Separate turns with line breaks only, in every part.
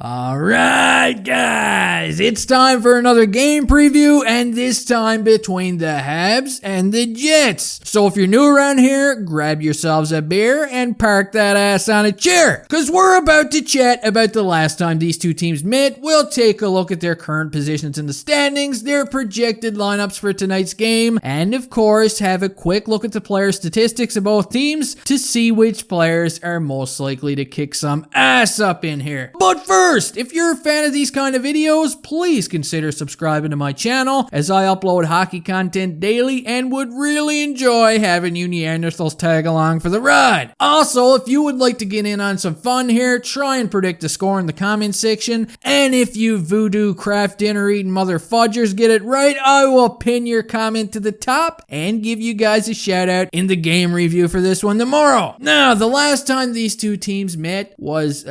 Alright guys, it's time for another game preview, and this time between the Habs and the Jets. So if you're new around here, grab yourselves a beer and park that ass on a chair, cause we're about to chat about the last time these two teams met. We'll take a look at their current positions in the standings, their projected lineups for tonight's game, and of course have a quick look at the player statistics of both teams to see which players are most likely to kick some ass up in here. But first, if you're a fan of these kind of videos, please consider subscribing to my channel, as I upload hockey content daily and would really enjoy having you Neanderthals tag along for the ride. Also, if you would like to get in on some fun here, try and predict the score in the comments section, and if you voodoo craft dinner eating mother fudgers get it right, I will pin your comment to the top and give you guys a shout out in the game review for this one tomorrow. Now, the last time these two teams met was,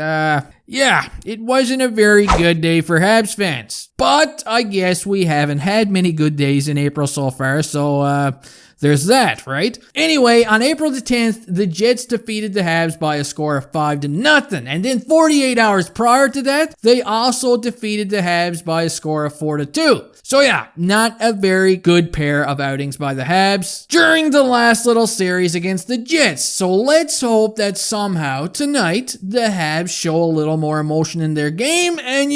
it wasn't a very good day for Habs fans. But I guess we haven't had many good days in April so far, so there's that, right? Anyway, on April the 10th, the Jets defeated the Habs by a score of 5-0. And then 48 hours prior to that, they also defeated the Habs by a score of 4-2. So yeah, not a very good pair of outings by the Habs during the last little series against the Jets. So let's hope that somehow tonight, the Habs show a little more emotion in their game and,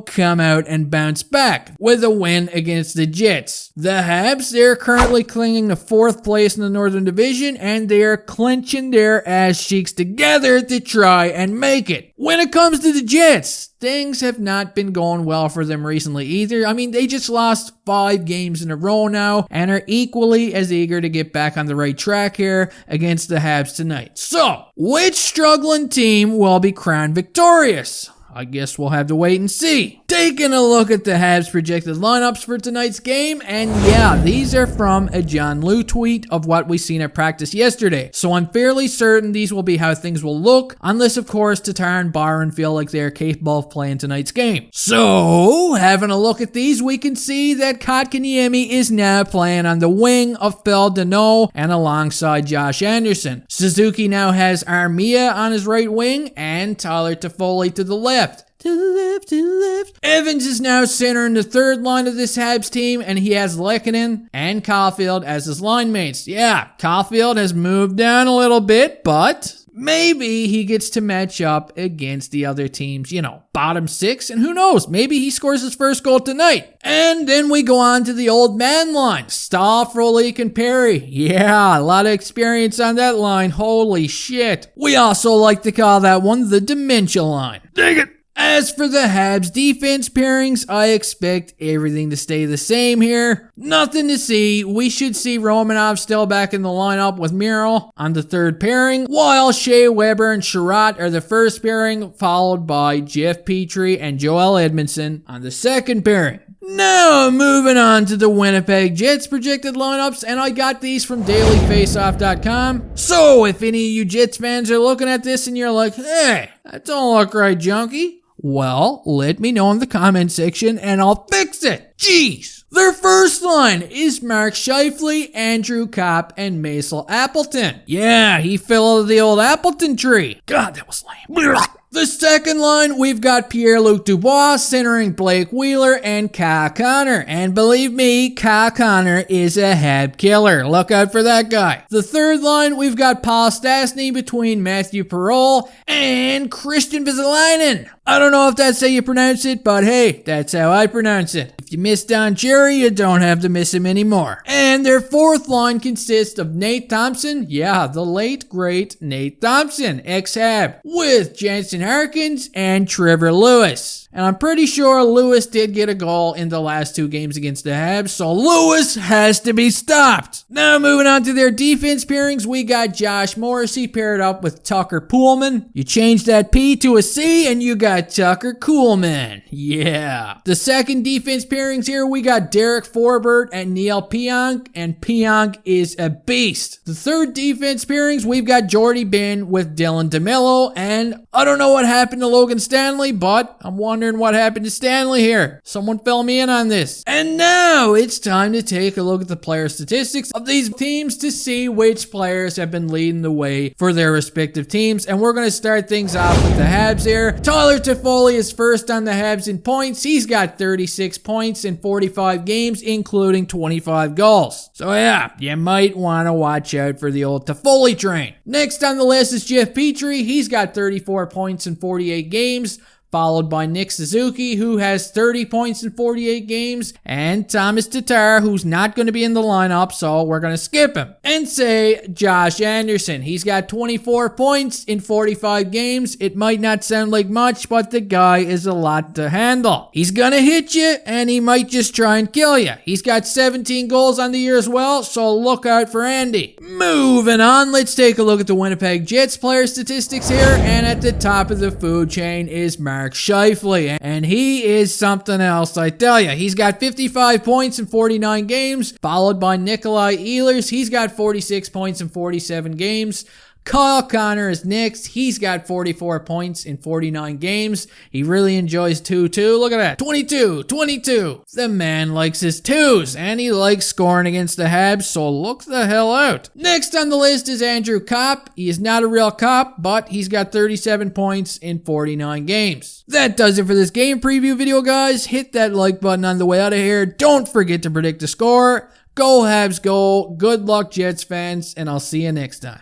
come out and bounce back with a win against the Jets. The Habs, they're currently clinging to 4th place in the Northern Division, and they are clenching their ass cheeks together to try and make it. When it comes to the Jets, things have not been going well for them recently either. I mean, they just lost 5 games in a row now and are equally as eager to get back on the right track here against the Habs tonight. So, which struggling team will be crowned victorious? I guess we'll have to wait and see. Taking a look at the Habs projected lineups for tonight's game, and yeah, these are from a John Liu tweet of what we seen at practice yesterday. So I'm fairly certain these will be how things will look, unless of course Tatar and Byron feel like they're capable of playing tonight's game. So, having a look at these, we can see that Kotkaniemi is now playing on the wing of Phil Deneau and alongside Josh Anderson. Suzuki now has Armia on his right wing and Tyler Toffoli to the left. To the left. Evans is now centering the third line of this Habs team, and he has Lehkonen and Caulfield as his line mates. Yeah, Caulfield has moved down a little bit, but maybe he gets to match up against the other team's, bottom 6, and who knows, maybe he scores his first goal tonight. And then we go on to the old man line, Stahl, Frolik, and Perry. Yeah, a lot of experience on that line, holy shit. We also like to call that one the dementia line. Dig it! As for the Habs defense pairings, I expect everything to stay the same here. Nothing to see. We should see Romanov still back in the lineup with Miro on the third pairing, while Shea Weber and Sherratt are the first pairing, followed by Jeff Petrie and Joel Edmondson on the second pairing. Now, moving on to the Winnipeg Jets projected lineups, and I got these from dailyfaceoff.com. So, if any of you Jets fans are looking at this and you're like, hey, that don't look right, junkie, well, let me know in the comment section and I'll fix it. Jeez. Their first line is Mark Scheifele, Andrew Kopp, and Maisel Appleton. Yeah, he fell out of the old Appleton tree. God, that was lame. The second line, we've got Pierre-Luc Dubois centering Blake Wheeler and Kyle Connor. And believe me, Kyle Connor is a Hab killer. Look out for that guy. The third line, we've got Paul Stastny between Matthew Perreault and Christian Vesalainen. I don't know if that's how you pronounce it, but hey, that's how I pronounce it. If you miss Don Cherry, you don't have to miss him anymore. And their fourth line consists of Nate Thompson, yeah, the late great Nate Thompson, ex-Hab, with Jansen Harkins and Trevor Lewis. And I'm pretty sure Lewis did get a goal in the last 2 games against the Habs, so Lewis has to be stopped. Now moving on to their defense pairings, we got Josh Morrissey paired up with Tucker Poolman. You change that P to a C and you got Tucker Coolman. Yeah. The second defense pairing pairings here, we got Derek Forbert and Neil Pionk, and Pionk is a beast. The third defense pairings, we've got Jordy Bin with Dylan DeMello, and I don't know what happened to Logan Stanley, but I'm wondering what happened to Stanley here. Someone fill me in on this. And now it's time to take a look at the player statistics of these teams to see which players have been leading the way for their respective teams. And we're going to start things off with the Habs here. Tyler Toffoli is first on the Habs in points. He's got 36 points in 45 games, including 25 goals. So yeah, you might want to watch out for the old Toffoli train. Next on the list is Jeff Petrie. He's got 34 points in 48 games, followed by Nick Suzuki, who has 30 points in 48 games, and Thomas Tatar, who's not going to be in the lineup, so we're going to skip him. And say Josh Anderson. He's got 24 points in 45 games. It might not sound like much, but the guy is a lot to handle. He's going to hit you, and he might just try and kill you. He's got 17 goals on the year as well, so look out for Andy. Moving on, let's take a look at the Winnipeg Jets player statistics here, and at the top of the food chain is Mark Scheifele, and he is something else, I tell you. He's got 55 points in 49 games, followed by Nikolai Ehlers. He's got 46 points in 47 games. Kyle Connor is next. He's got 44 points in 49 games. He really enjoys 2-2. Look at that. 22. The man likes his twos, and he likes scoring against the Habs, so look the hell out. Next on the list is Andrew Kopp. He is not a real cop, but he's got 37 points in 49 games. That does it for this game preview video, guys. Hit that like button on the way out of here. Don't forget to predict the score. Go Habs, go. Good luck, Jets fans, and I'll see you next time.